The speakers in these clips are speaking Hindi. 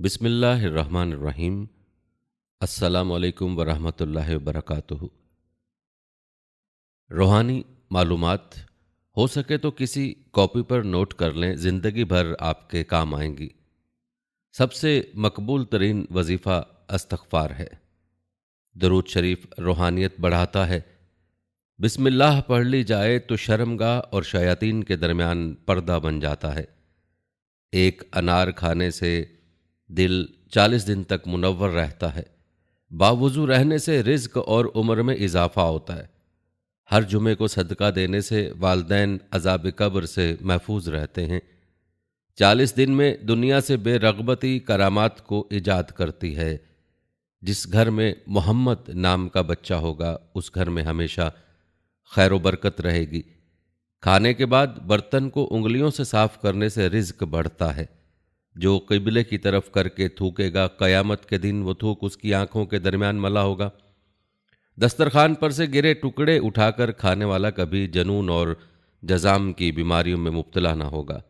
बिस्मिल्लाहिर्रहमानिर्रहीम। अस्सलामु अलैकुम वरहमतुल्लाहि वबरकातुहू। रूहानी मालूमात हो सके तो किसी कॉपी पर नोट कर लें, ज़िंदगी भर आपके काम आएंगी। सबसे मकबूल तरीन वजीफ़ा इस्तग़फ़ार है। दरूद शरीफ रूहानियत बढ़ाता है। बिस्मिल्लाह पढ़ ली जाए तो शर्मगाह और शयातीन के दरमियान पर्दा बन जाता है। एक अनार खाने से दिल 40 दिन तक मुनव्वर रहता है। बावुज़ू रहने से रिज़्क और उम्र में इजाफा होता है। हर जुमे को सदका देने से वालदैन अज़ाब कब्र से महफूज रहते हैं। 40 दिन में दुनिया से बेरग़बती करामात को ईजाद करती है। जिस घर में मोहम्मद नाम का बच्चा होगा उस घर में हमेशा खैर बरकत रहेगी। खाने के बाद बर्तन को उंगलियों से साफ करने से रिज़्क बढ़ता है। जो क़िबले की तरफ करके थूकेगा, क़यामत के दिन वो थूक उसकी आंखों के दरमियान मला होगा। दस्तरखान पर से गिरे टुकड़े उठाकर खाने वाला कभी जनून और जजाम की बीमारियों में मुब्तला ना होगा।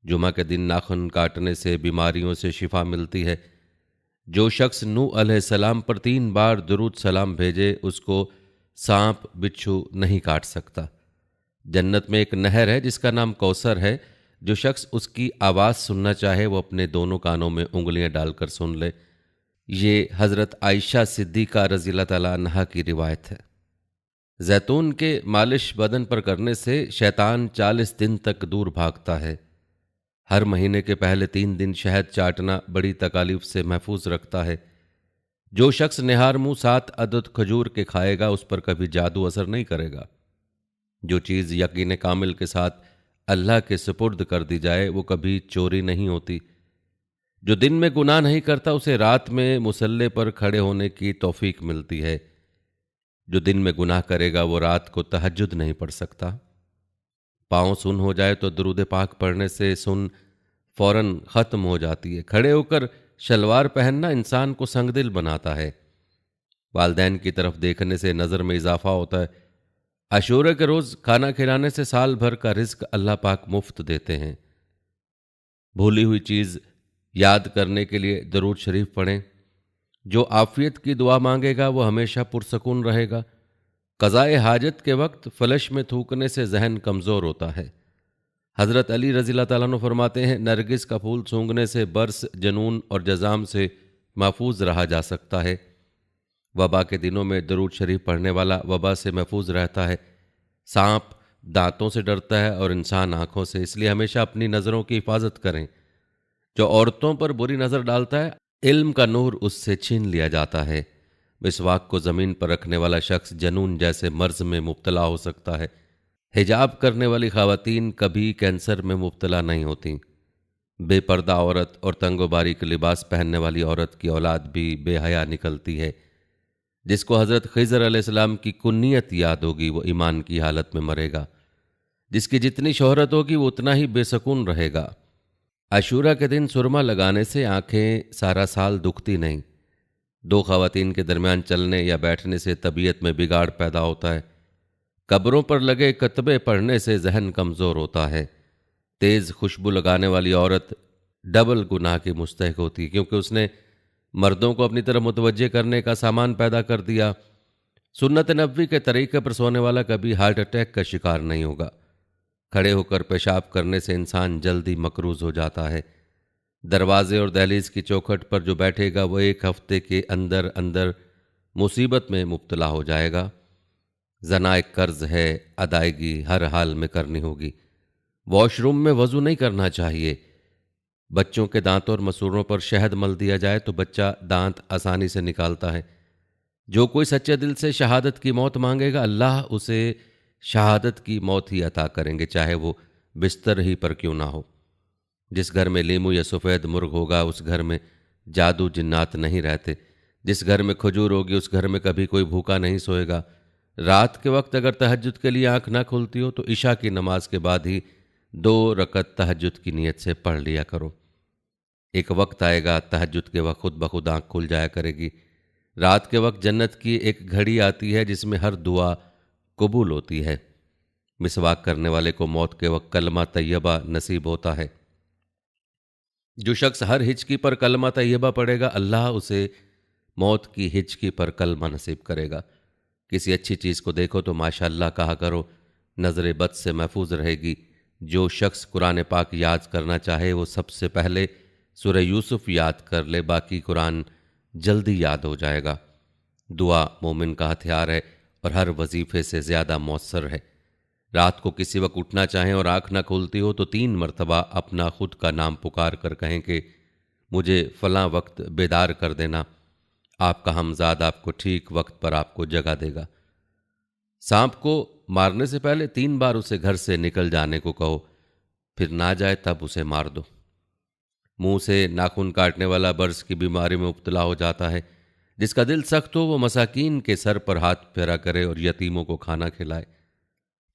जुमा के दिन नाखून काटने से बीमारियों से शिफा मिलती है। जो शख्स नूह अलैहिस्सलाम पर 3 बार दुरूद सलाम भेजे उसको सांप बिच्छू नहीं काट सकता। जन्नत में एक नहर है जिसका नाम कौसर है। जो शख्स उसकी आवाज़ सुनना चाहे वो अपने दोनों कानों में उंगलियां डालकर सुन ले। ये हज़रत आयशा सिद्दीक़ा रज़ियल्लाहु तआला अन्हा की रिवायत है। जैतून के मालिश बदन पर करने से शैतान 40 दिन तक दूर भागता है। हर महीने के पहले 3 दिन शहद चाटना बड़ी तकालीफ से महफूज रखता है। जो शख्स निहार मुंह 7 अदद खजूर के खाएगा उस पर कभी जादू असर नहीं करेगा। जो चीज़ यकीन कामिल के साथ अल्लाह के सुपुर्द कर दी जाए वो कभी चोरी नहीं होती। जो दिन में गुनाह नहीं करता उसे रात में मुसल्ले पर खड़े होने की तौफीक मिलती है। जो दिन में गुनाह करेगा वो रात को तहज्जुद नहीं पढ़ सकता। पाँव सुन हो जाए तो दुरूद पाक पढ़ने से सुन फौरन ख़त्म हो जाती है। खड़े होकर शलवार पहनना इंसान को संगदिल बनाता है। वालदैन की तरफ देखने से नज़र में इजाफा होता है। अशूरा के रोज़ खाना खिलाने से साल भर का रिज्क अल्लाह पाक मुफ्त देते हैं। भूली हुई चीज़ याद करने के लिए दरूद शरीफ पढ़ें। जो आफियत की दुआ मांगेगा वो हमेशा पुरसकून रहेगा। क़ज़ाए हाजत के वक्त फलश में थूकने से जहन कमज़ोर होता है। हज़रत अली रज़ियल्लाहु तआला अन्हु फरमाते हैं, नरगिस का फूल सूंघने से बर्स, जनून और जज़ाम से महफूज रहा जा सकता है। वबा के दिनों में दरूद शरीफ पढ़ने वाला वबा से महफूज रहता है। सांप दांतों से डरता है और इंसान आंखों से, इसलिए हमेशा अपनी नज़रों की हिफाजत करें। जो औरतों पर बुरी नज़र डालता है इल्म का नूर उससे छीन लिया जाता है। मिसवाक को ज़मीन पर रखने वाला शख्स जनून जैसे मर्ज में मुब्तला हो सकता है। हिजाब करने वाली ख़वातीन कभी कैंसर में मुब्तला नहीं होती। बेपर्दा औरत और तंगो बारीक लिबास पहनने वाली औरत की औलाद भी बेहया निकलती है। जिसको हज़रत खिज़र अलैहिस्सलाम की कुन्नियत याद होगी वो ईमान की हालत में मरेगा। जिसकी जितनी शोहरत होगी वो उतना ही बेसकून रहेगा। अशूरा के दिन सुरमा लगाने से आंखें सारा साल दुखती नहीं। 2 ख़वातीन के दरमियान चलने या बैठने से तबीयत में बिगाड़ पैदा होता है। कब्रों पर लगे कतबे पढ़ने से जहन कमज़ोर होता है। तेज़ खुशबू लगाने वाली औरत डबल गुनाह की मुस्तहिक होती है क्योंकि उसने मर्दों को अपनी तरफ मुतवज्जे करने का सामान पैदा कर दिया। सुन्नत नबवी के तरीके पर सोने वाला कभी हार्ट अटैक का शिकार नहीं होगा। खड़े होकर पेशाब करने से इंसान जल्दी मकरूज हो जाता है। दरवाजे और दहलीज की चौखट पर जो बैठेगा वो 1 हफ्ते के अंदर अंदर मुसीबत में मुब्तला हो जाएगा। जना एक कर्ज है, अदायगी हर हाल में करनी होगी। वॉशरूम में वज़ू नहीं करना चाहिए। बच्चों के दांतों और मसूड़ों पर शहद मल दिया जाए तो बच्चा दांत आसानी से निकालता है। जो कोई सच्चे दिल से शहादत की मौत मांगेगा अल्लाह उसे शहादत की मौत ही अता करेंगे, चाहे वो बिस्तर ही पर क्यों ना हो। जिस घर में लीमू या सफ़ेद मुर्ग होगा उस घर में जादू जिन्नात नहीं रहते। जिस घर में खजूर होगी उस घर में कभी कोई भूखा नहीं सोएगा। रात के वक्त अगर तहज्जुद के लिए आंख ना खुलती हो तो इशा की नमाज के बाद ही 2 रकत तहज्जुद की नीयत से पढ़ लिया करो। एक वक्त आएगा तहज्जुद के वक्त खुद ब खुद आंख खुल जाया करेगी। रात के वक्त जन्नत की एक घड़ी आती है जिसमें हर दुआ कबूल होती है। मिसवाक करने वाले को मौत के वक्त कलमा तैयबा नसीब होता है। जो शख्स हर हिचकी पर कलमा तैयबा पढ़ेगा, अल्लाह उसे मौत की हिचकी पर कलमा नसीब करेगा। किसी अच्छी चीज़ को देखो तो माशाअल्लाह कहा करो, नज़र बद से महफूज रहेगी। जो शख्स कुरान पाक याद करना चाहे वो सबसे पहले सूरह यूसुफ याद कर ले, बाकी कुरान जल्दी याद हो जाएगा। दुआ मोमिन का हथियार है और हर वजीफे से ज़्यादा मौसर है। रात को किसी वक्त उठना चाहें और आंख ना खुलती हो तो 3 मरतबा अपना खुद का नाम पुकार कर कहें कि मुझे फ़लाँ वक्त बेदार कर देना। आपका हमजाद आपको ठीक वक्त पर आपको जगा देगा। सांप को मारने से पहले 3 बार उसे घर से निकल जाने को कहो, फिर ना जाए तब उसे मार दो। मुंह से नाखून काटने वाला बर्स की बीमारी में मुब्तला हो जाता है। जिसका दिल सख्त हो वो मसाकीन के सर पर हाथ फेरा करे और यतीमों को खाना खिलाए।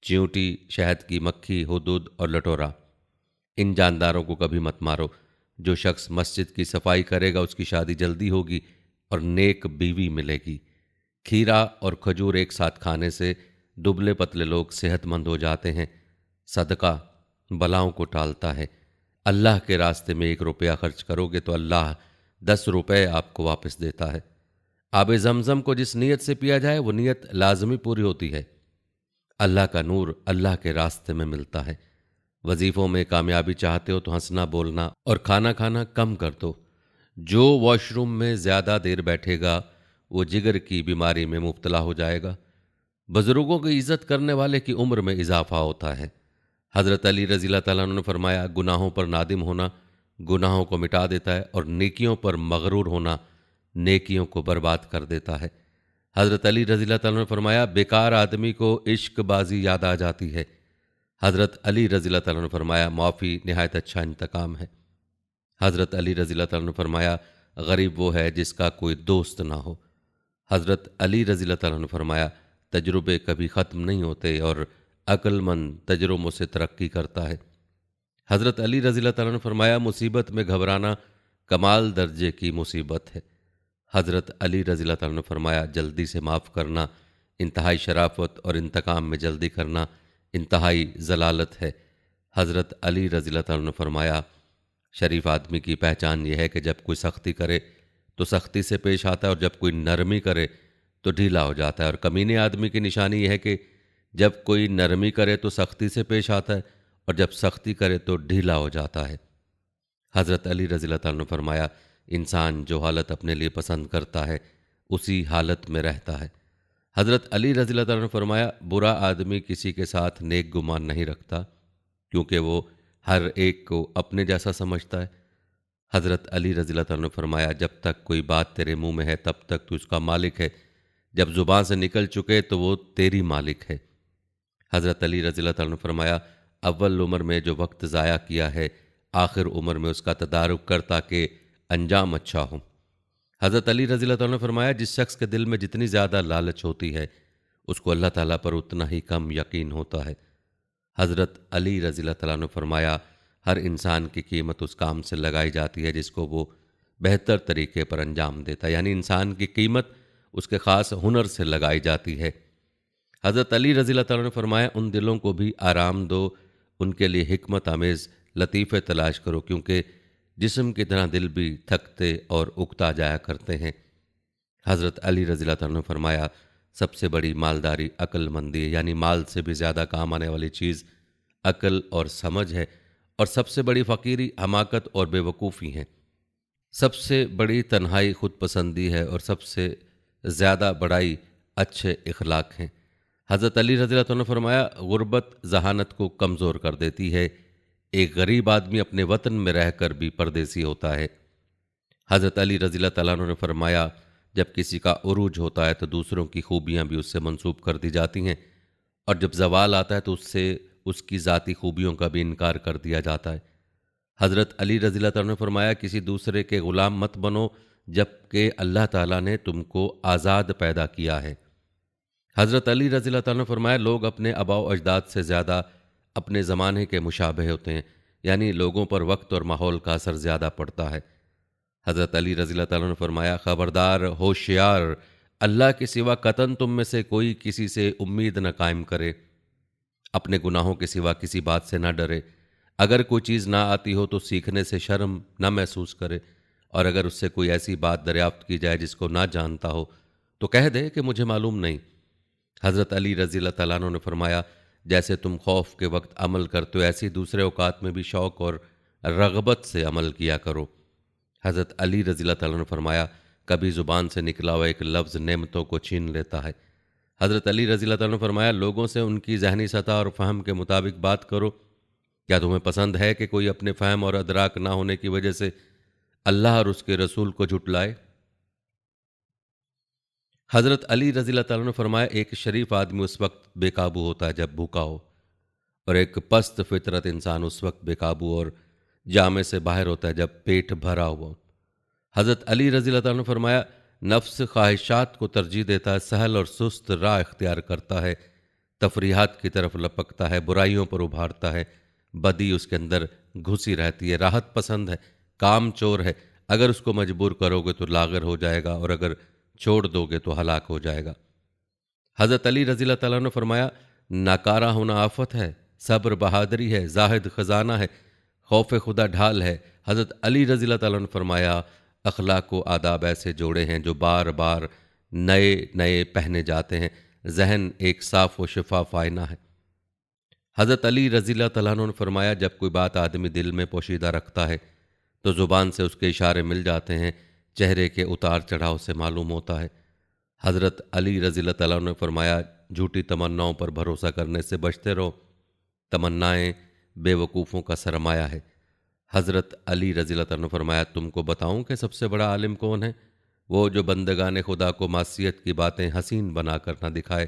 चींटी, शहद की मक्खी, हुदूद और लटोरा, इन जानदारों को कभी मत मारो। जो शख्स मस्जिद की सफाई करेगा उसकी शादी जल्दी होगी और नेक बीवी मिलेगी। खीरा और खजूर एक साथ खाने से दुबले पतले लोग सेहतमंद हो जाते हैं। सदका बलाओं को टालता है। अल्लाह के रास्ते में 1 रुपया खर्च करोगे तो अल्लाह 10 रुपये आपको वापस देता है। आब जमजम को जिस नीयत से पिया जाए वो नीयत लाजमी पूरी होती है। अल्लाह का नूर अल्लाह के रास्ते में मिलता है। वजीफों में कामयाबी चाहते हो तो हंसना बोलना और खाना खाना कम कर दो। जो वॉशरूम में ज़्यादा देर बैठेगा वो जिगर की बीमारी में मुब्तला हो जाएगा। बुजुर्गों की इज्जत करने वाले की उम्र में इजाफा होता है। हज़रत अली रज़ी अल्लाह तआला अन्हु ने फरमाया, गुनाहों पर नादिम होना गुनाहों को मिटा देता है और नेकियों पर मगरूर होना नेकियों को बर्बाद कर देता है। हज़रत अली रज़ी अल्लाह तआला ने फरमाया, बेकार आदमी को इश्कबाजी याद आ जाती है। हज़रत अली रज़ी अल्लाह तआला ने फरमाया, माफ़ी नहायत अच्छा इंतकाम है। हज़रत अली रज़ी अल्लाह तआला ने फरमाया, गरीब वो है जिसका कोई दोस्त ना हो। हज़रत अली रज़ी अल्लाह तआला ने फरमाया, तजुर्बे कभी ख़त्म नहीं होते और अक्लमंद तजुर्बों से तरक्की करता है। हज़रत अली रज़ी अल्लाह तआला ने फरमाया, मुसीबत में घबराना कमाल दर्जे की मुसीबत है। हज़रत अली रज़ी अल्लाह तआला ने फरमाया, जल्दी से माफ़ करना इंतहाई शराफत और इंतकाम में जल्दी करना इंतहाई जलालत है। हज़रत अली रज़ी अल्लाह तआला ने फरमाया, शरीफ आदमी की पहचान यह है कि जब कोई सख्ती करे तो सख्ती से पेश आता है और जब कोई नरमी करे तो ढीला हो जाता है। और कमीने आदमी की निशानी यह है कि जब कोई नरमी करे तो सख्ती से पेश आता है और जब सख्ती करे तो ढीला हो जाता है। हज़रत अली रज़ी अल्लाह तआला ने फरमाया, इंसान जो हालत अपने लिए पसंद करता है उसी हालत में रहता है। हज़रत अली रज़ी अल्लाह तआला ने फरमाया, बुरा आदमी किसी के साथ नेक गुमान नहीं रखता क्योंकि वो हर एक को अपने जैसा समझता है। हज़रत अली रज़ी अल्लाह तआला ने फरमाया, जब तक कोई बात तेरे मुंह में है तब तक तू उसका मालिक है, जब ज़ुबान से निकल चुके तो वो तेरी मालिक है। हज़रत अली रज़ी अल्लाह तआला ने फरमाया, अव्वल उम्र में जो वक्त ज़ाया किया है आखिर उम्र में उसका तदारुक कर ताकि अंजाम अच्छा हो। हज़रत अली रज़ी अल्लाह तआला ने फरमाया, जिस शख्स के दिल में जितनी ज़्यादा लालच होती है उसको अल्लाह ताला पर उतना ही कम यकीन होता है। हज़रत अली रज़ी अल्लाह तआला ने फरमाया, हर इंसान की कीमत उस काम से लगाई जाती है जिसको वो बेहतर तरीके पर अंजाम देता है, यानी इंसान की कीमत उसके ख़ास हुनर से लगाई जाती है। हज़रत अली रज़ी अल्लाह तआला ने फरमाया, उन दिलों को भी आराम दो, उनके लिए हिकमत आमेज़ लतीफ़े तलाश करो क्योंकि जिस्म की तरह दिल भी थकते और उकता जाया करते हैं। हज़रत अली रज़ी अल्लाह तआला ने फरमाया, सबसे बड़ी मालदारी अक्लमंदी है, यानी माल से भी ज़्यादा काम आने वाली चीज़ अक्ल और समझ है। और सबसे बड़ी फ़कीरी हमाकत और बेवकूफ़ी है। सबसे बड़ी तन्हाई खुद पसंदी है और सबसे ज़्यादा बड़ाई अच्छे इखलाक हैं। हज़रत अली रज़ी अल्लाह तआला ने फरमाया, गुर्बत जहानत को कमज़ोर कर देती है। एक गरीब आदमी अपने वतन में रहकर भी परदेसी होता है। हज़रत अली रज़ी अल्लाह तआला ने फरमाया, जब किसी का उरूज होता है तो दूसरों की खूबियाँ भी उससे मंसूब कर दी जाती हैं और जब ज़वाल आता है तो उससे उसकी ज़ाती खूबियों का भी इनकार कर दिया जाता है। हज़रत अली रज़ी अल्लाह तआला ने फरमाया, किसी दूसरे के ग़ुलाम मत बनो जबकि अल्लाह ताला ने तुमको आज़ाद पैदा किया है। हज़रत अली रज़ी अल्लाह तआला ने फरमाया, लोग अपने आबा व अजदाद से ज़्यादा अपने ज़माने के मुशाबह होते हैं, यानी लोगों पर वक्त और माहौल का असर ज़्यादा पड़ता है। हज़रत अली रज़ी अल्लाह तआला ने फरमाया, ख़बरदार होशियार, अल्लाह के सिवा कतन तुम में से कोई किसी से उम्मीद न कायम करे, अपने गुनाहों के सिवा किसी बात से न डरे, अगर कोई चीज़ ना आती हो तो सीखने से शर्म ना महसूस करे, और अगर उससे कोई ऐसी बात दरियाफ्त की जाए जिसको ना जानता हो तो कह दे कि मुझे मालूम नहीं। हज़रत अली रज़ी अल्लाह तआला अन्हु ने फरमाया, जैसे तुम खौफ के वक्त अमल करते हो ऐसी दूसरे औकात में भी शौक़ और रग़बत से अमल किया करो। हज़रत अली रज़ी अल्लाह तआला ने फरमाया, कभी ज़ुबान से निकला हुआ एक लफ्ज़ नेमतों को छीन लेता है। हज़रत अली रज़ी अल्लाह तआला ने फरमाया, लोगों से उनकी ज़हनी सतह और फ़हम के मुताबिक बात करो। क्या तुम्हें पसंद है कि कोई अपने फ़हम और अदराक ना होने की वजह से अल्लाह और उसके रसूल को झुटलाए? हज़रत अली रज़ी अल्लाह तआला ने फरमाया, एक शरीफ आदमी उस वक्त बेकाबू होता है जब भूखा हो, और एक पस्त फितरत इंसान उस वक्त बेकाबू और जामे से बाहर होता है जब पेट भरा हुआ हो। हज़रत अली रज़ी अल्लाह तआला ने फरमाया, नफ्स ख्वाहिशात को तरजीह देता है, सहल और सुस्त राह इख्तियार करता है, तफरीहात की तरफ लपकता है, बुराइयों पर उभारता है, बदी उसके अंदर घुसी रहती है, राहत पसंद है, काम चोर है। अगर उसको मजबूर करोगे तो लागर हो जाएगा, और अगर छोड़ दोगे तो हलाक हो जाएगा। हज़रत अली रज़ी अल्लाह तआला ने फरमाया, नाकारा होना आफत है, सब्र बहादुरी है, जाहिद खजाना है, खौफ खुदा ढाल है। हज़रत अली रज़ी अल्लाह तआला ने फरमाया, अखलाक व आदाब ऐसे जोड़े हैं जो बार बार नए नए पहने जाते हैं, जहन एक साफ व शफाफ आईना है। हज़रत अली रज़ी अल्लाह तआला अन्हु ने फरमाया, जब कोई बात आदमी दिल में पोशीदा रखता है तो ज़ुबान से उसके इशारे मिल जाते हैं, चेहरे के उतार चढ़ाव से मालूम होता है। हज़रत अली रज़ी अल्लाह तआला अन्हु ने फरमाया, झूठी तमन्नाओं पर भरोसा करने से बचते रहो, तमन्नाएं बेवकूफ़ों का सरमाया है। हज़रत अली रज़ी अल्लाह तआला ने फरमाया, तुमको बताऊं कि सबसे बड़ा आलिम कौन है? वो जो बंदगान खुदा को मासियत की बातें हसीन बना कर न दिखाए,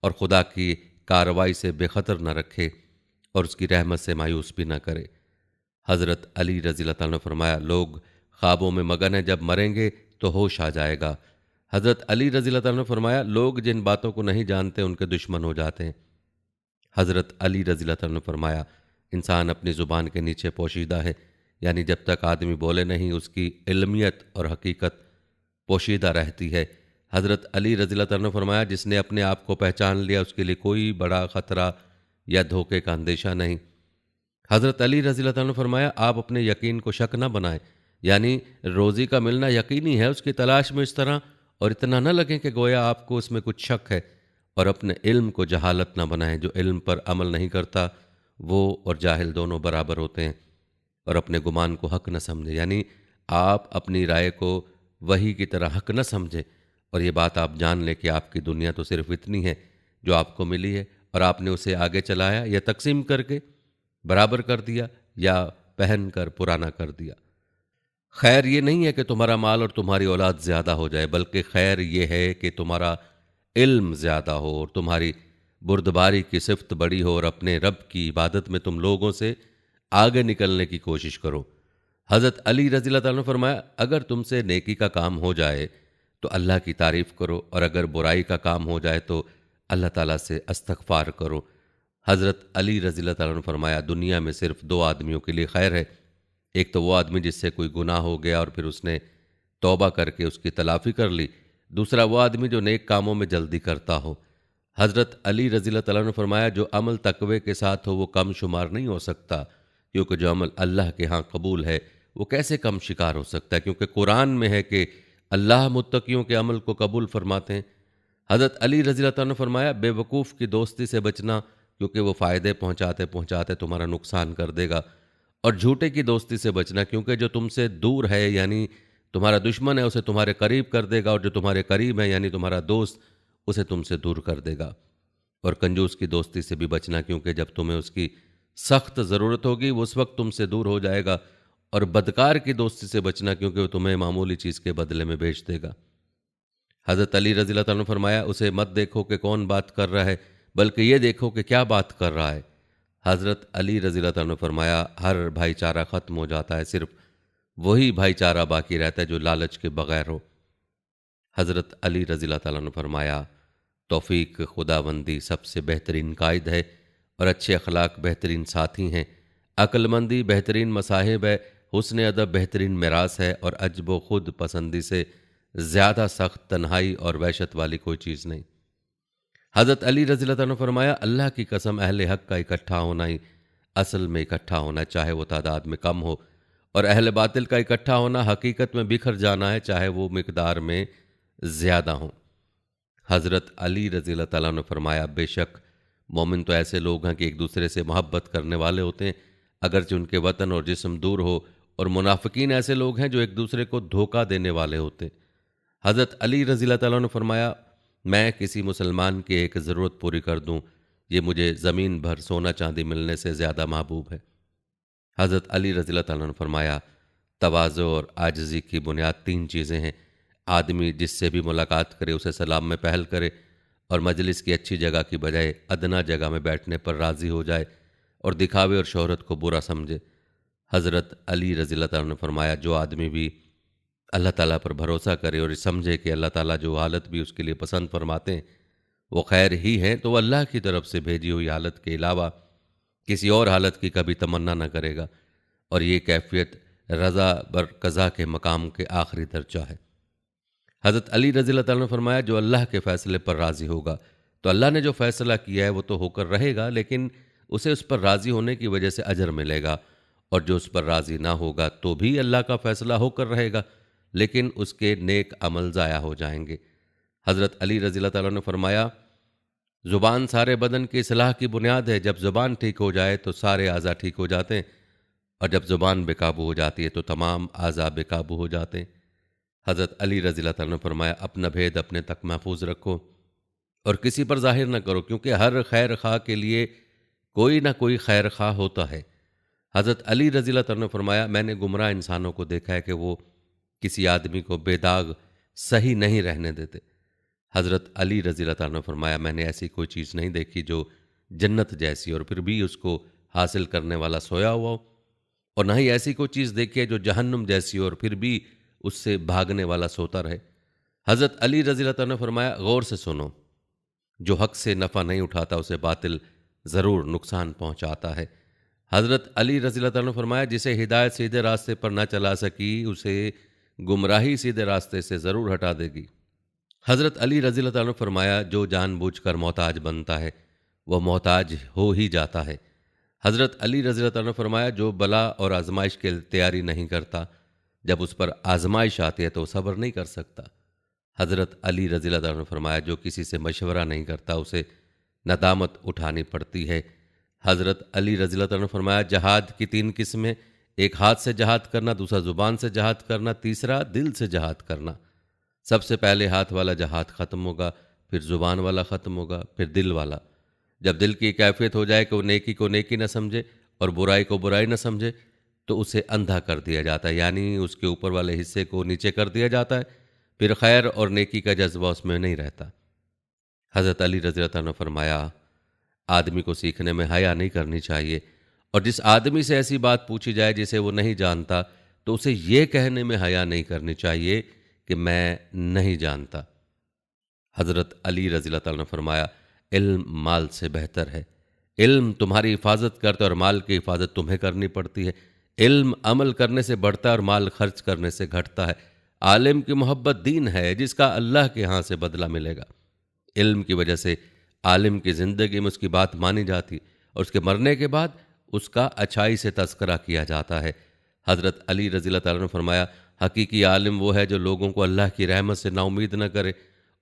और खुदा की कार्रवाई से बेखतर न रखे, और उसकी रहमत से मायूस भी न करे। हज़रत अली रज़ी अल्लाह तआला ने फरमाया, लोग ख्वाबों में मगन हैं, जब मरेंगे तो होश आ जाएगा। हज़रत अली रज़ी अल्लाह तआला ने फरमाया, लोग जिन बातों को नहीं जानते उनके दुश्मन हो जाते हैं। हज़रत अली रज़ी अल्लाह तआला ने फरमाया, इंसान अपनी ज़ुबान के नीचे पोशीदा है, यानी जब तक आदमी बोले नहीं उसकी इल्मियत और हकीकत पोशीदा रहती है। हज़रत अली रज़ी अल्लाह तआला ने फरमाया, जिसने अपने आप को पहचान लिया उसके लिए कोई बड़ा ख़तरा या धोखे का अंदेशा नहीं। हज़रत अली रज़ी अल्लाह तआला ने फरमाया, आप अपने यकीन को शक न बनाएं, यानी रोज़ी का मिलना यकीनी है, उसकी तलाश में इस तरह और इतना न लगें कि गोया आपको उसमें कुछ शक है, और अपने इल्म को जहालत न बनाएं। जो इल्म पर अमल नहीं करता वो और जाहिल दोनों बराबर होते हैं। और अपने गुमान को हक न समझें, यानी आप अपनी राय को वही की तरह हक न समझें, और ये बात आप जान लें कि आपकी दुनिया तो सिर्फ इतनी है जो आपको मिली है, और आपने उसे आगे चलाया या तकसीम करके बराबर कर दिया या पहन कर पुराना कर दिया। खैर ये नहीं है कि तुम्हारा माल और तुम्हारी औलाद ज़्यादा हो जाए, बल्कि खैर ये है कि तुम्हारा इल्म ज़्यादा हो और तुम्हारी बुर्दबारी की सिफ्त बड़ी हो, और अपने रब की इबादत में तुम लोगों से आगे निकलने की कोशिश करो। हज़रत अली रज़ी अल्लाह तआला ने फरमाया, अगर तुमसे नेकी का काम हो जाए तो अल्लाह की तारीफ़ करो, और अगर बुराई का काम हो जाए तो अल्लाह ताला से इस्तग़फ़ार करो। हज़रत अली रज़ी अल्लाह तआला ने फरमाया, दुनिया में सिर्फ दो आदमियों के लिए खैर है, एक तो वो आदमी जिससे कोई गुनाह हो गया और फिर उसने तौबा करके उसकी तलाफ़ी कर ली, दूसरा वो आदमी जो नेक कामों में जल्दी करता हो। हज़रत अली रज़ी अल्लाह तआला ने फरमाया, जो अमल तकवे के साथ हो वो कम शुमार नहीं हो सकता, क्योंकि जो अमल अल्लाह के यहाँ कबूल है वो कैसे कम शिकार हो सकता है, क्योंकि कुरान में है कि अल्लाह मुत्तकियों के अमल को कबूल फरमाते हैं। हज़रत अली रज़ी अल्लाह तआला ने फरमाया, बेवकूफ़ की दोस्ती से बचना, क्योंकि वो फ़ायदे पहुँचाते पहुँचाते तुम्हारा नुकसान कर देगा, और झूठे की दोस्ती से बचना, क्योंकि जो तुमसे दूर है यानी तुम्हारा दुश्मन है उसे तुम्हारे करीब कर देगा, और जो तुम्हारे करीब है यानी तुम्हारा दोस्त उसे तुमसे दूर कर देगा। और कंजूस की दोस्ती से भी बचना, क्योंकि जब तुम्हें उसकी सख्त ज़रूरत होगी वो उस वक्त तुमसे दूर हो जाएगा। और बदकार की दोस्ती से बचना, क्योंकि वो तुम्हें मामूली चीज़ के बदले में बेच देगा। हज़रत अली रज़ी अल्लाह तआला ने फरमाया, उसे मत देखो कि कौन बात कर रहा है, बल्कि ये देखो कि क्या बात कर रहा है। हज़रत अली रज़ी अल्लाह तआला ने फरमाया, हर भाईचारा ख़त्म हो जाता है, सिर्फ वही भाईचारा बाकी रहता है जो लालच के बगैर हो। हज़रत अली रज़ी अल्लाह तआला ने फरमाया, तौफ़ीक खुदाबंदी सबसे बेहतरीन कायद है, और अच्छे अखलाक बेहतरीन साथी हैं। अक्लमंदी बेहतरीन मसाहिब है, हुस्न अदब बेहतरीन मिरास है, और अजब खुद पसंदी से ज़्यादा सख्त तन्हाई और वहशत वाली कोई चीज़ नहीं। हज़रत अली रज़ी अल्लाह तआला ने फरमाया, अल्लाह की कसम, अहले हक़ का इकट्ठा होना ही असल में इकट्ठा होना, चाहे वो तादाद में कम हो, और अहल बातिल का इकट्ठा होना हकीकत में बिखर जाना है, चाहे वो मिकदार में ज़्यादा हो। हज़रत अली रज़ी अल्लाह तआला ने फरमाया, बेशक मोमिन तो ऐसे लोग हैं कि एक दूसरे से मोहब्बत करने वाले होते हैं, अगरचे उनके वतन और जिस्म दूर हो, और मुनाफिकीन ऐसे लोग हैं जो एक दूसरे को धोखा देने वाले होते हैं। हज़रत अली रज़ी अल्लाह तआला ने फरमाया, मैं किसी मुसलमान की एक ज़रूरत पूरी कर दूँ, ये मुझे ज़मीन भर सोना चांदी मिलने से ज़्यादा महबूब है। हज़रत अली रज़ी अल्लाह तआला ने फरमाया, तवाज़ु और आजिज़ी की बुनियाद तीन चीज़ें हैं। आदमी जिससे भी मुलाकात करे उसे सलाम में पहल करे, और मजलिस की अच्छी जगह की बजाय अदना जगह में बैठने पर राज़ी हो जाए, और दिखावे और शोहरत को बुरा समझे। हज़रत अली रज़ी अल्लाह तआला ने फरमाया, जो आदमी भी अल्लाह ताला पर भरोसा करे और समझे कि अल्लाह ताला जो हालत भी उसके लिए पसंद फरमाते हैं वो खैर ही है, तो वह अल्लाह की तरफ से भेजी हुई हालत के अलावा किसी और हालत की कभी तमन्ना न करेगा, और ये कैफियत रज़ा बर कज़ा के मकाम के आखिरी दर्जा है। हज़रत अली रज़ी अल्लाह तआला ने फरमाया, जो अल्लाह के फ़ैसले पर राज़ी होगा तो अल्लाह ने जो फ़ैसला किया है वो तो होकर रहेगा, लेकिन उसे उस पर राज़ी होने की वजह से अजर मिलेगा, और जो उस पर राज़ी ना होगा तो भी अल्लाह का फ़ैसला होकर रहेगा, लेकिन उसके नेक अमल ज़ाया हो जाएंगे। हज़रत अली रज़ी अल्लाह तआला ने फरमाया, ज़ुबान सारे बदन की इस्लाह की बुनियाद है, जब ज़ुबान ठीक हो जाए तो सारे आज़ा ठीक हो जाते हैं, और जब ज़ुबान बेकाबू हो जाती है तो तमाम आज़ा बेकाबू हो जाते हैं। हज़रत अली रज़ी अल्लाह तआला ने फरमाया, अपना भेद अपने तक महफूज रखो और किसी पर ज़ाहिर न करो, क्योंकि हर खैर खा के लिए कोई ना कोई खैर खा होता है। हज़रत अली रज़ी अल्लाह तआला ने फरमाया, मैंने गुमराह इंसानों को देखा है कि वो किसी आदमी को बेदाग सही नहीं रहने देते। हज़रत अली रज़ी अल्लाह तआला ने फरमाया, मैंने ऐसी कोई चीज़ नहीं देखी जो जन्नत जैसी और फिर भी उसको हासिल करने वाला सोया हुआ हो, और ना ही ऐसी कोई चीज़ देखी है जो जहन्नुम जैसी हो और फिर भी उससे भागने वाला सोता रहे। हज़रत अली रज़ी अल्लाह तआला ने फरमाया, गौर से सुनो, जो हक से नफ़ा नहीं उठाता उसे बातिल ज़रूर नुकसान पहुँचाता है। हज़रत अली रज़ी अल्लाह तआला ने फरमाया, जिसे हिदायत सीधे रास्ते पर न चला सकी उसे गुमराही सीधे रास्ते से ज़रूर हटा देगी। हज़रत अली रज़ी अल्लाह तआला ने फरमाया, जो जानबूझकर मोहताज बनता है वह मोहताज हो ही जाता है। हज़रत अली रज़ी अल्लाह तआला ने फरमाया, जो बला और आजमाइश की तैयारी नहीं करता, जब उस पर आजमाइश आती है तो सब्र नहीं कर सकता। हज़रत अली रज़ी अल्लाह तआला ने फरमाया, जो किसी से मशवरा नहीं करता उसे नदामत उठानी पड़ती है। हज़रत अली रज़ी अल्लाह तआला ने फरमाया, जहाद की तीन किस्में, एक हाथ से जहाद करना, दूसरा ज़ुबान से जहाद करना, तीसरा दिल से जहाद करना। सबसे पहले हाथ वाला जहाद ख़त्म होगा, फिर ज़ुबान वाला ख़त्म होगा, फिर दिल वाला। जब दिल की कैफियत हो जाए कि वो नेकी को नेकी न समझे और बुराई को बुराई न समझे, तो उसे अंधा कर दिया जाता है, यानी उसके ऊपर वाले हिस्से को नीचे कर दिया जाता है, फिर खैर और नेकी का जज्बा उसमें नहीं रहता। हज़रत अली रज़ी अल्लाह ने फरमाया, आदमी को सीखने में हया नहीं करनी चाहिए, और जिस आदमी से ऐसी बात पूछी जाए जिसे वो नहीं जानता तो उसे ये कहने में हया नहीं करनी चाहिए कि मैं नहीं जानता। हज़रत अली रज़ी अल्लाह ने फरमाया, इल्म माल से बेहतर है। इल्म तुम्हारी हिफाजत करता है और माल की हिफाजत तुम्हें करनी पड़ती है। इल्म अमल करने से बढ़ता है और माल खर्च करने से घटता है। आलिम की मोहब्बत दीन है जिसका अल्लाह के यहाँ से बदला मिलेगा। इल्म की वजह से आलिम की ज़िंदगी में उसकी बात मानी जाती और उसके मरने के बाद उसका अच्छाई से तज़किरा किया जाता है। हज़रत अली रज़ी अल्लाह तआला ने फरमाया, हकीकी आलिम वो है जो लोगों को अल्लाह की रहमत से नाउमीद न करे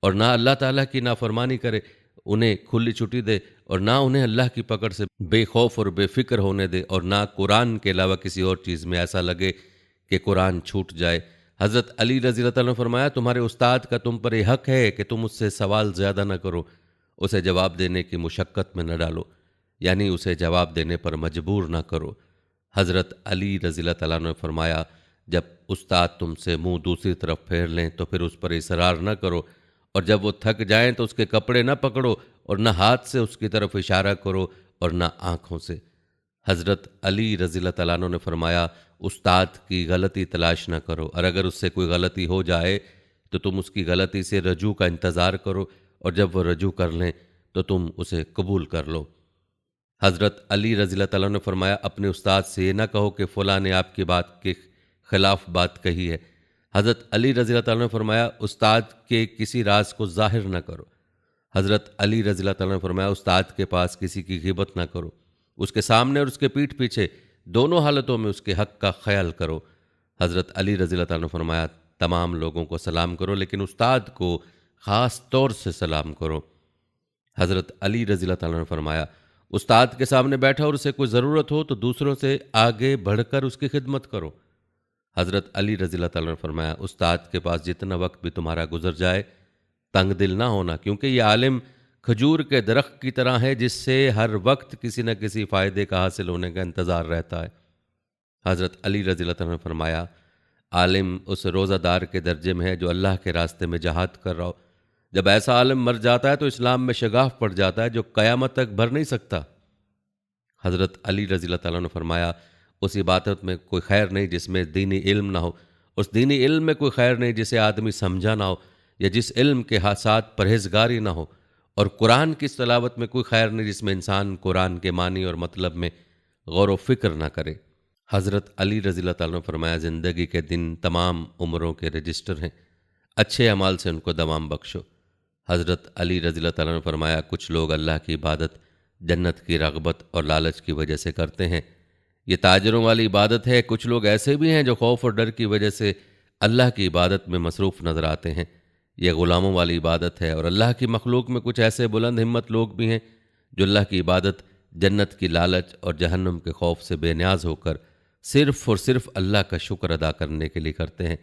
और ना अल्लाह ताला की नाफरमानी करे, उन्हें खुली छुट्टी दे और ना उन्हें अल्लाह की पकड़ से बेखौफ और बेफिक्र होने दे, और ना कुरान के अलावा किसी और चीज़ में ऐसा लगे कि कुरान छूट जाए। हज़रत अली रज़ी अल्लाह तआला ने फरमाया, तुम्हारे उस्ताद का तुम पर यह हक़ है कि तुम उससे सवाल ज़्यादा न करो, उसे जवाब देने की मुशक्क़त में न डालो, यानी उसे जवाब देने पर मजबूर न करो। हज़रत अली रज़ी अल्लाह तआला ने फरमाया, जब उस्ताद तुमसे मुंह दूसरी तरफ फेर लें तो फिर उस पर इसरार न करो, और जब वो थक जाएं तो उसके कपड़े न पकड़ो और न हाथ से उसकी तरफ इशारा करो और न आँखों से। हज़रत अली रज़ी अल्लाह तआला अन्हु ने फरमाया, उस्ताद की गलती तलाश न करो, और अगर उससे कोई गलती हो जाए तो तुम उसकी गलती से रजू का इंतज़ार करो, और जब वह रजू कर लें तो तुम उसे कबूल कर लो। हज़रत अली रज़ी अल्लाह तआला ने फरमाया, अपने उस्ताद से ये ना कहो कि फ़लाँ ने आपकी बात के खिलाफ बात कही है। हज़रत अली रज़ी अल्लाह तआला ने फरमाया, उस्ताद के किसी राज को ज़ाहिर न करो। हज़रत अली रज़ी अल्लाह तआला ने फरमाया, उस्ताद के पास किसी की ग़ीबत न करो। उसके सामने और उसके पीठ पीछे दोनों हालतों में उसके हक का ख्याल करो। हज़रत अली रज़ी अल्लाह तआला ने फरमाया, तमाम लोगों को सलाम करो लेकिन उस्ताद को ख़ास तौर से सलाम करो। हज़रत अली रज़ी अल्लाह तआला ने फरमाया, उस्ताद के सामने बैठा और उसे कोई ज़रूरत हो तो दूसरों से आगे बढ़कर उसकी खिदमत करो। हज़रत अली रज़ी अल्लाह तआला ने फरमाया, उस्ताद के पास जितना वक्त भी तुम्हारा गुजर जाए तंग दिल ना होना, क्योंकि ये आलिम खजूर के दरख्त की तरह है जिससे हर वक्त किसी न किसी फ़ायदे का हासिल होने का इंतज़ार रहता है। हज़रत अली रज़ी अल्लाह तआला ने फरमाया, आलिम उस रोज़ादार के दर्जे में है जो अल्लाह के रास्ते में जहाद कर रहा हो। जब ऐसा आलिम मर जाता है तो इस्लाम में शगाफ पड़ जाता है जो क़यामत तक भर नहीं सकता। हज़रत अली रज़ी अल्लाह तआला ने फरमाया, उस इबादत में कोई खैर नहीं जिसमें दीनी इल्म ना हो, उस दीनी इल्म में कोई खैर नहीं जिसे आदमी समझा ना हो, या जिस इल्म के साथ परहेजगारी ना हो, और कुरान की तलावत में कोई खैर नहीं जिसमें इंसान कुरान के मानी और मतलब में गौर व फिक्र ना करे। हज़रत अली रज़ी अल्लाह तआला ने फरमाया, ज़िंदगी के दिन तमाम उम्रों के रजिस्टर हैं, अच्छे अमाल से उनको दवाम बख्शो। हज़रत अली रज़ी अल्लाह तआला ने फरमाया, कुछ लोग अल्लाह की इबादत जन्नत की रग़बत और लालच की वजह से करते हैं, ये ताजरों वाली इबादत है। कुछ लोग ऐसे भी हैं जो खौफ और डर की वजह से अल्लाह की इबादत में मसरूफ़ नज़र आते हैं, यह ग़ुलामों वाली इबादत है। और अल्लाह की मखलूक में कुछ ऐसे बुलंद हिम्मत लोग भी हैं जो अल्लाह की इबादत जन्नत की लालच और जहन्नुम के खौफ से बेनियाज होकर सिर्फ़ और सिर्फ अल्लाह का शुक्र अदा करने के लिए करते हैं।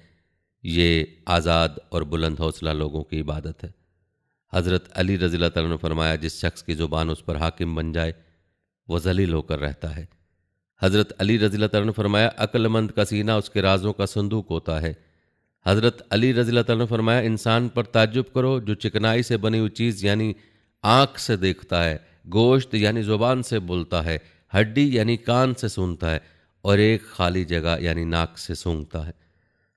ये आज़ाद और बुलंद हौसला लोगों की इबादत है। हज़रत अली रज़ी अल्लाह तआला ने फरमाया, जिस शख्स की ज़ुबान उस पर हाकिम बन जाए वह ज़लील होकर रहता है। हज़रत अली रज़ी अल्लाह तआला ने फरमाया, अक्लमंद का सीना उसके राज़ों का संदूक होता है। हज़रत अली रज़ी अल्लाह तआला ने फरमाया, इंसान पर ताज्जुब करो जो चिकनाई से बनी हुई चीज़ यानी आँख से देखता है, गोश्त यानी ज़ुबान से बोलता है, हड्डी यानी कान से सुनता है, और एक खाली जगह यानी नाक से सूंघता है।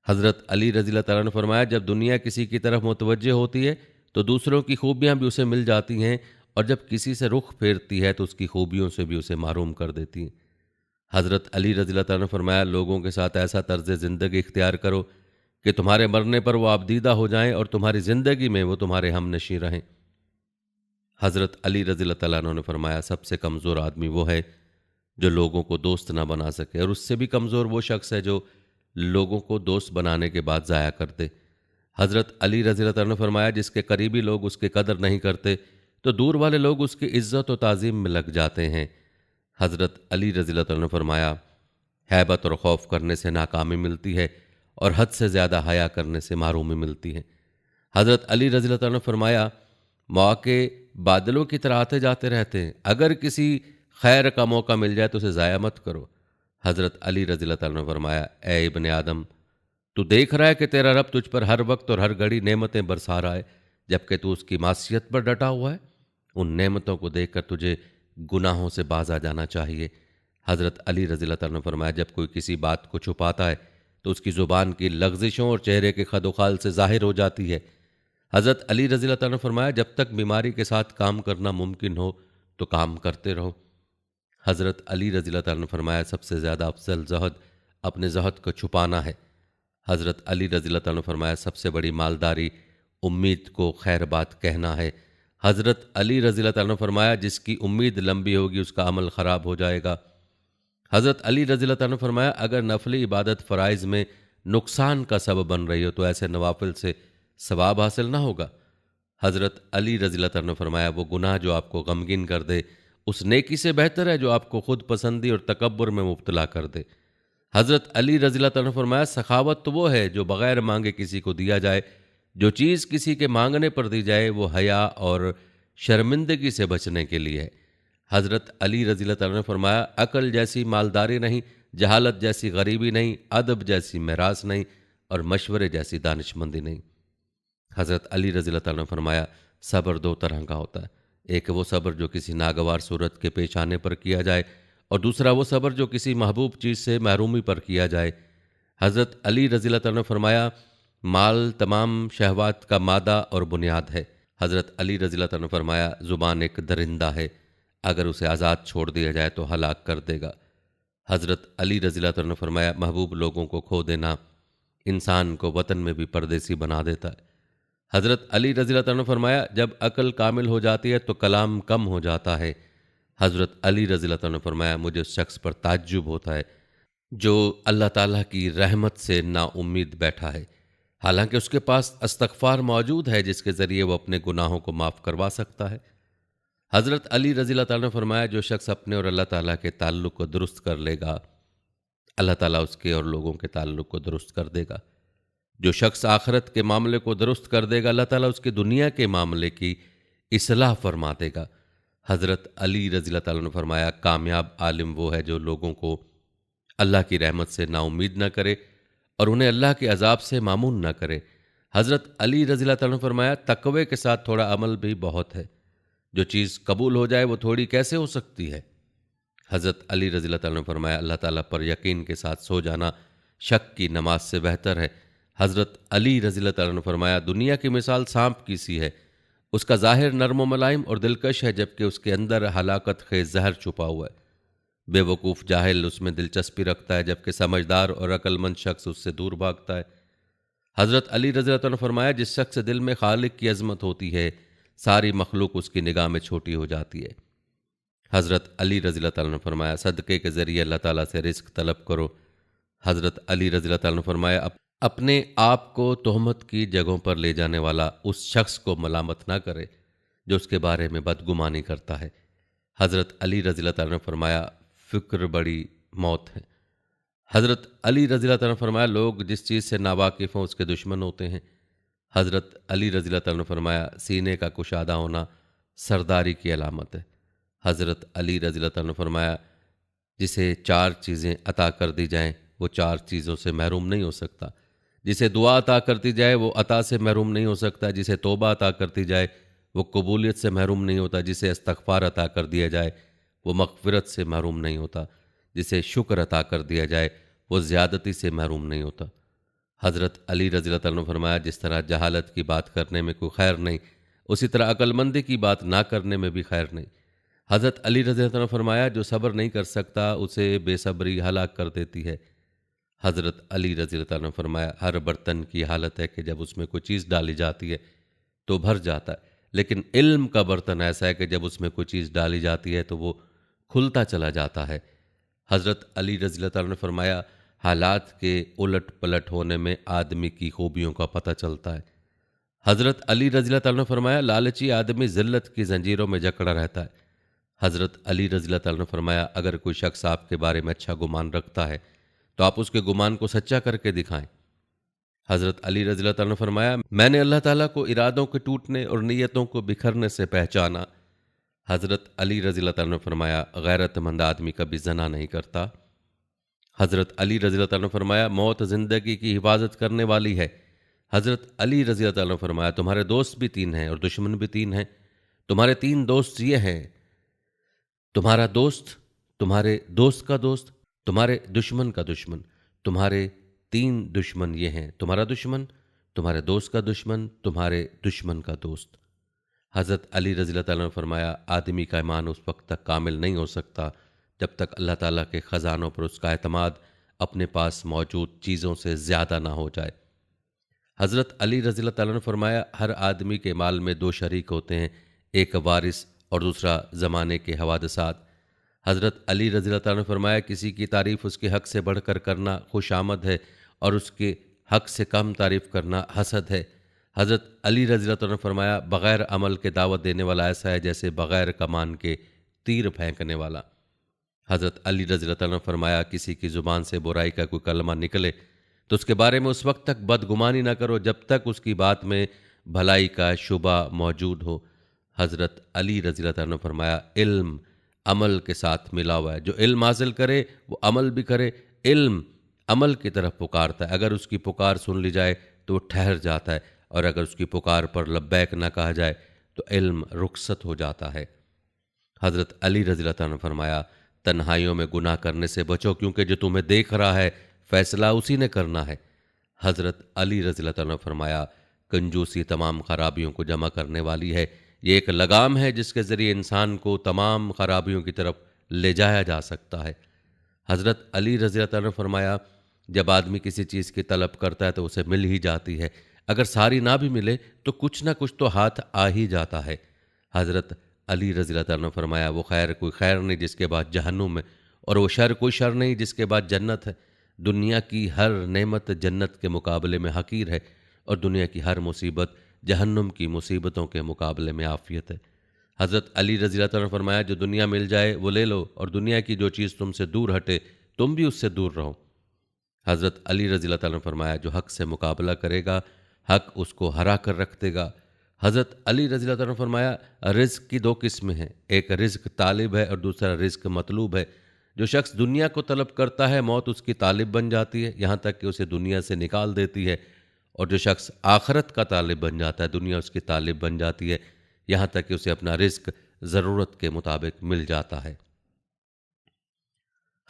हज़रत अली रज़ी अल्लाह तआला ने फरमाया, जब दुनिया किसी की तरफ मुतवज्जे होती है तो दूसरों की खूबियाँ भी उसे मिल जाती हैं, और जब किसी से रुख फेरती है तो उसकी खूबियों से भी उसे मारूम कर देती हैं। हज़रत अली रज़ी अल्लाह तआला ने फरमाया, लोगों के साथ ऐसा तर्ज़ ज़िंदगी इख्तियार करो कि तुम्हारे मरने पर वो आबदीदा हो जाएं और तुम्हारी ज़िंदगी में वो तुम्हारे हमनशी रहें। हज़रत अली रज़ी अल्लाह तआला अन्हु ने फरमाया, सबसे कमज़ोर आदमी वो है जो लोगों को दोस्त ना बना सके, और उससे भी कमज़ोर वो शख्स है जो लोगों को दोस्त बनाने के बाद ज़ाया कर दे। हज़रत अली रज़ी अल्लाह तआला ने फरमाया, जिसके करीबी लोग उसकी कदर नहीं करते तो दूर वाले लोग उसकी इज़्ज़त और ताज़ीम में लग जाते हैं। हज़रत अली रज़ी अल्लाह तआला ने फरमाया, हैबत और खौफ करने से नाकामी मिलती है और हद से ज़्यादा हया करने से मारूमी मिलती है। हज़रत अली रज़ी अल्लाह तआला ने फरमाया, मौके बादलों की तरह आते जाते रहते हैं, अगर किसी खैर का मौका मिल जाए तो उसे ज़ाया मत करो। हज़रत अली रज़ी अल्लाह तआला ने फरमाया, ए इब्ने आदम, तू देख रहा है कि तेरा रब तुझ पर हर वक्त और हर घड़ी नेमतें बरसा रहा है, जबकि तू उसकी मासियत पर डटा हुआ है। उन नेमतों को देखकर तुझे गुनाहों से बाज आ जाना चाहिए। हज़रत अली रज़ी अल्लाह तआला ने फरमाया, जब कोई किसी बात को छुपाता है तो उसकी ज़ुबान की लग़ज़िशों और चेहरे के खदोखाल से ज़ाहिर हो जाती है। हज़रत अली रज़ी अल्लाह तआला ने फरमाया, जब तक बीमारी के साथ काम करना मुमकिन हो तो काम करते रहो। हज़रत अली रज़ी अल्लाह तआला ने फरमाया, सबसे ज़्यादा अफजल ज़हद अपने ज़हद को छुपाना है। हज़रत अली रज़ी अल्लाह तआला ने फरमाया, सबसे बड़ी मालदारी उम्मीद को खैर बात कहना है। हज़रत अली रज़ी अल्लाह तआला ने फरमाया, जिसकी उम्मीद लंबी होगी उसका अमल ख़राब हो जाएगा। हज़रत अली रज़ी अल्लाह तआला ने फरमाया, अगर नफली इबादत फ़राइज़ में नुकसान का सबब बन रही हो तो ऐसे नवाफिल से सवाब हासिल ना होगा। हज़रत अली रज़ी अल्लाह तआला ने फरमाया, वो गुनाह जो आपको गमगीन कर दे उस नेकी से बेहतर है जो आपको खुद पसंदी और तकब्बुर में मुब्तला कर दे। हज़रत अली रज़ी अल्लाह तआला ने फरमाया, सखावत तो वो है जो बग़ैर मांगे किसी को दिया जाए, जो चीज़ किसी के मांगने पर दी जाए वो हया और शर्मिंदगी से बचने के लिए है। हज़रत अली रज़ी अल्लाह तआला ने फरमाया, अकल जैसी मालदारी नहीं, जहालत जैसी गरीबी नहीं, अदब जैसी मेरास नहीं, और मशवरे जैसी दानिशमंदी नहीं। हज़रत अली रज़ी अल्लाह तआला ने फरमाया, सब्र दो तरह का होता है, एक वो सब्र जो किसी नागवार सूरत के पेश आने पर किया जाए, और दूसरा वो सब्र जो किसी महबूब चीज़ से महरूमी पर किया जाए। हज़रत अली रज़ी अल्लाह तआला ने फरमाया, माल तमाम शहवात का मादा और बुनियाद है। हज़रत अली रज़ी अल्लाह तआला ने फरमाया, ज़ुबान एक दरिंदा है, अगर उसे आज़ाद छोड़ दिया जाए तो हलाक कर देगा। हज़रत अली रज़ी अल्लाह तआला ने फरमाया, महबूब लोगों को खो देना इंसान को वतन में भी परदेसी बना देता है। हज़रत अली रज़ी अल्लाह तआला ने फरमाया, जब अकल कामिल हो जाती है तो कलाम कम हो जाता है। हज़रत अली रज़ी अल्लाह तआला ने फरमाया, मुझे उस शख्स पर ताज्जुब होता है जो अल्लाह ताला की रहमत से नाउम्मीद बैठा है, हालांकि उसके पास इस्तग़फ़ार मौजूद है जिसके ज़रिए वो अपने गुनाहों को माफ़ करवा सकता है। हज़रत अली रज़ी अल्लाह तआला ने फरमाया, जो शख्स अपने और अल्लाह ताला के ताल्लुक़ को दुरुस्त कर लेगा, अल्लाह ताला उसके और लोगों के ताल्लुक़ को दुरुस्त कर देगा। जो शख्स आखिरत के मामले को दुरुस्त कर देगा, अल्लाह ताला उसकी दुनिया के मामले की इस्लाह फरमा देगा। हज़रत अली रज़ी अल्लाह तआला ने फरमाया, कामयाब आलिम वो है जो लोगों को अल्लाह की रहमत से नाउम्मीद न करे और उन्हें अल्लाह के अजाब से मामून न करे। हज़रत अली रज़ी अल्लाह तआला ने फरमाया, तक़वे के साथ थोड़ा अमल भी बहुत है, जो चीज़ कबूल हो जाए वो थोड़ी कैसे हो सकती है। हज़रत अली रज़ी अल्लाह तआला ने फरमाया, अल्लाह ताला पर यकीन के साथ सो जाना शक की नमाज से बेहतर है। हज़रत अली रज़ी अल्लाह तआला ने फरमाया, दुनिया की मिसाल सांप की सी है, उसका ज़ाहिर नर्म मुलायम और दिलकश है, जबकि उसके अंदर हलाकत खेज़ जहर छुपा हुआ है। बेवकूफ़ जाहिल उसमें दिलचस्पी रखता है, जबकि समझदार और अक्लमंद शख्स उससे दूर भागता है। हज़रत अली रज़ी अल्लाह तआला ने फरमाया, जिस शख्स के दिल में खालिक की अज़मत होती है, सारी मखलूक उसकी निगाह में छोटी हो जाती है। हज़रत अली रज़ी अल्लाह तआला ने फरमाया, सदक़े के ज़रिए अल्लाह ताला से रिज़्क़ तलब करो। हज़रत अली रज़ी अल्लाह तआला ने फरमाया, अपने आप को तोहमत की जगहों पर ले जाने वाला उस शख्स को मलामत ना करे जो उसके बारे में बदगुमानी करता है। हज़रत अली रज़ी अल्लाह तआला ने फरमाया, फ़िक्र बड़ी मौत है। हज़रत अली रज़ी अल्लाह तआला ने फरमाया, लोग जिस चीज़ से नावाकिफ़ हों उसके दुश्मन होते हैं। हज़रत अली रज़ी अल्लाह तआला ने फरमाया, सीने का कुशादा होना सरदारी की अलामत है। हज़रत अली रज़ी अल्लाह तआला ने फरमाया, जिसे 4 चीज़ें अता कर दी जाएं वो 4 चीज़ों से महरूम नहीं हो सकता। जिसे दुआ अता कर दी जाए वो अता से महरूम नहीं हो सकता। जिसे तौबा अता करती जाए वो कबूलियत से महरूम नहीं होता। जिसे इस्तग़फ़ार अता कर दिया जाए वो मग़फ़िरत से महरूम नहीं होता। जिसे शुक्र अता कर दिया जाए वो ज़्यादती से महरूम नहीं होता। हज़रत अली रज़ी अल्लाह तआला ने फरमाया, जिस तरह जहालत की बात करने में कोई खैर नहीं, उसी तरह अक्लमंदी की बात ना करने में भी खैर नहीं। हज़रत अली रज़ी अल्लाह तआला ने फरमाया, जो सब्र नहीं कर सकता उसे बेसब्री हलाक कर देती है। हज़रत अली रज़ी अल्लाह तआला ने फरमाया, हर बर्तन की हालत है कि जब उसमें कोई चीज़ डाली जाती है तो भर जाता है, लेकिन इल्म का बर्तन ऐसा है कि जब उसमें कोई चीज़ डाली जाती है तो वो खुलता चला जाता है। हज़रत अली रज़ी अल्लाह तआला ने फरमाया, हालात के उलट पलट होने में आदमी की खूबियों का पता चलता है। हज़रत अली रज़ी अल्लाह तआला ने फरमाया, लालची आदमी ज़िल्लत की जंजीरों में जकड़ा रहता है। हज़रत अली रज़ी अल्लाह तआला ने फरमाया, अगर कोई शख्स आपके बारे में अच्छा गुमान रखता है तो आप उसके गुमान को सच्चा करके दिखाएं। हज़रत अली रज़ी अल्लाह तआला ने फरमाया, मैंने अल्लाह ताला को इरादों के टूटने और नीयतों को बिखरने से पहचाना। हज़रत अली रज़ी अल्लाह तआला ने फरमाया, गैरतमंद आदमी कभी ज़ना नहीं करता। हज़रत अली रज़ी अल्लाह तआला ने फरमाया, मौत ज़िंदगी की हिफाजत करने वाली है। हज़रत अली रज़ी अल्लाह तआला ने फरमाया, तुम्हारे दोस्त भी 3 हैं और दुश्मन भी 3 हैं। तुम्हारे 3 दोस्त ये हैं, तुम्हारा दोस्त, तुम्हारे दोस्त का दोस्त, तुम्हारे दुश्मन का दुश्मन। तुम्हारे 3 दुश्मन ये हैं, तुम्हारा दुश्मन, तुम्हारे दोस्त का दुश्मन, तुम्हारे दुश्मन का दोस्त। हज़रत अली रज़ी अल्लाह तआला ने फरमाया, आदमी का ईमान उस वक्त तक कामिल नहीं हो सकता जब तक अल्लाह ताला के ख़जानों पर उसका एतमाद अपने पास मौजूद चीज़ों से ज़्यादा ना हो जाए। हज़रत अली रज़ी अल्लाह तआला ने फरमाया, हर आदमी के माल में 2 शरीक होते हैं, एक वारिस और दूसरा ज़माने के हवादसात। हज़रत अली रज़ी अल्लाह तआला ने फरमाया, किसी की तारीफ़ उसके हक़ से बढ़कर करना खुशामद है और उसके हक़ से कम तारीफ़ करना हसद है। हज़रत अली रज़ी अल्लाह तआला ने फरमाया, बग़ैर अमल के दावत देने वाला ऐसा है जैसे बग़ैर कमान के तीर फेंकने वाला। हज़रत अली रज़ी अल्लाह तआला ने फरमाया, किसी की ज़ुबान से बुराई का कोई कलमा निकले तो उसके बारे में उस वक्त तक बदगुमानी ना करो जब तक उसकी बात में भलाई का शुबा मौजूद हो। हज़रत अली रज़ी अल्लाह तआला ने फरमाया, इल्म अमल के साथ मिला हुआ है, जो इल्म हासिल करे वो अमल भी करे। इल्म अमल की तरफ पुकारता है, अगर उसकी पुकार सुन ली जाए तो वो ठहर जाता है, और अगर उसकी पुकार पर लब्बैक ना कहा जाए तो इल्म रुखसत हो जाता है। हज़रत अली रज़ी अल्लाह तआला ने फरमाया, तन्हाइयों में गुनाह करने से बचो, क्योंकि जो तुम्हें देख रहा है फैसला उसी ने करना है। हज़रत अली रज़ी अल्लाह तआला ने फरमाया, कंजूसी तमाम खराबियों को जमा करने वाली है। ये एक लगाम है जिसके ज़रिए इंसान को तमाम खराबियों की तरफ ले जाया जा सकता है। हज़रत अली रज़ी अल्लाह तआला ने फरमाया, जब आदमी किसी चीज़ की तलब करता है तो उसे मिल ही जाती है, अगर सारी ना भी मिले तो कुछ ना कुछ तो हाथ आ ही जाता है। हज़रत अली रज़ी अल्लाह तआला ने फरमाया, वो खैर कोई खैर नहीं जिसके बाद जहन्नुम है, और वो शर कोई शर नहीं जिसके बाद जन्नत है। दुनिया की हर नेमत जन्नत के मुकाबले में हकीर है, और दुनिया की हर मुसीबत जहन्नुम की मुसीबतों के मुकाबले में आफ़ियत है। हज़रत अली रज़ी अल्लाह तआला ने फरमाया, जो दुनिया मिल जाए वो ले लो, और दुनिया की जो चीज़ तुमसे दूर हटे तुम भी उससे दूर रहो। हज़रत अली रज़ी अल्लाह तआला ने फरमाया, जो हक़ से मुकाबला करेगा हक़ उसको हरा कर रख देगा। हज़रत अली रज़ी अल्लाह तआला ने फरमाया, रिज़्क़ की दो किस्में हैं, एक रिज़्क़ तालिब है और दूसरा रिज़्क़ मतलूब है। जो शख्स दुनिया को तलब करता है मौत उसकी तालिब बन जाती है, यहाँ तक कि उसे दुनिया से निकाल देती है, और जो शख्स आखिरत का तालिब बन जाता है दुनिया उसकी तालिब बन जाती है, यहाँ तक कि उसे अपना रिज़्क़ ज़रूरत के मुताबिक मिल जाता है।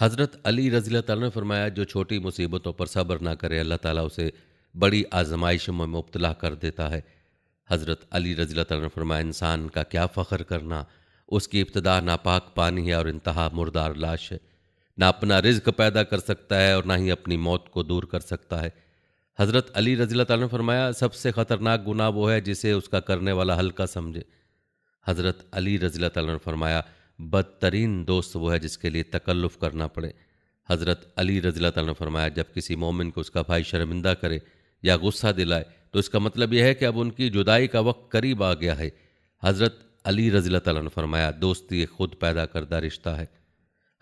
हज़रत अली रज़ी अल्लाह तआला ने फरमाया, जो छोटी मुसीबतों पर सब्र ना करे अल्लाह ताला उसे बड़ी आजमाइशों में मुब्तला कर देता है। हज़रत अली रज़ी अल्लाह तआला ने फरमाया, इंसान का क्या फ़ख्र करना, उसकी इब्तदा नापाक पानी है और इंतहा मुर्दार लाश है। ना अपना रिज़्क पैदा कर सकता है और ना ही अपनी मौत को दूर कर सकता है। हज़रत अली रज़ी अल्लाह तआला ने फरमाया, सबसे ख़तरनाक गुनाह वो है जिसे उसका करने वाला हल्का समझे। हज़रत अली रज़ी अल्लाह तआला ने फरमाया, बदतरीन दोस्त वो है जिसके लिए तकल्लुफ़ करना पड़े। हज़रत अली रज़ी अल्लाह तआला ने फरमाया, जब किसी मोमिन को उसका भाई शर्मिंदा करे या गुस्सा दिलाए तो इसका मतलब यह है कि अब उनकी जुदाई का वक्त करीब आ गया है। हज़रत अली रज़ी अल्लाह तआला ने फरमाया, दोस्ती एक खुद पैदा करदा रिश्ता है।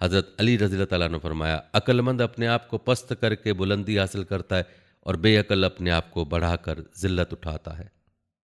हज़रत अली रज़ी अल्लाह तआला ने फरमाया, अक्लमंद अपने आप को पस्त करके बुलंदी हासिल करता है और बेअक्ल अपने आप को बढ़ाकर ज़िल्लत उठाता है।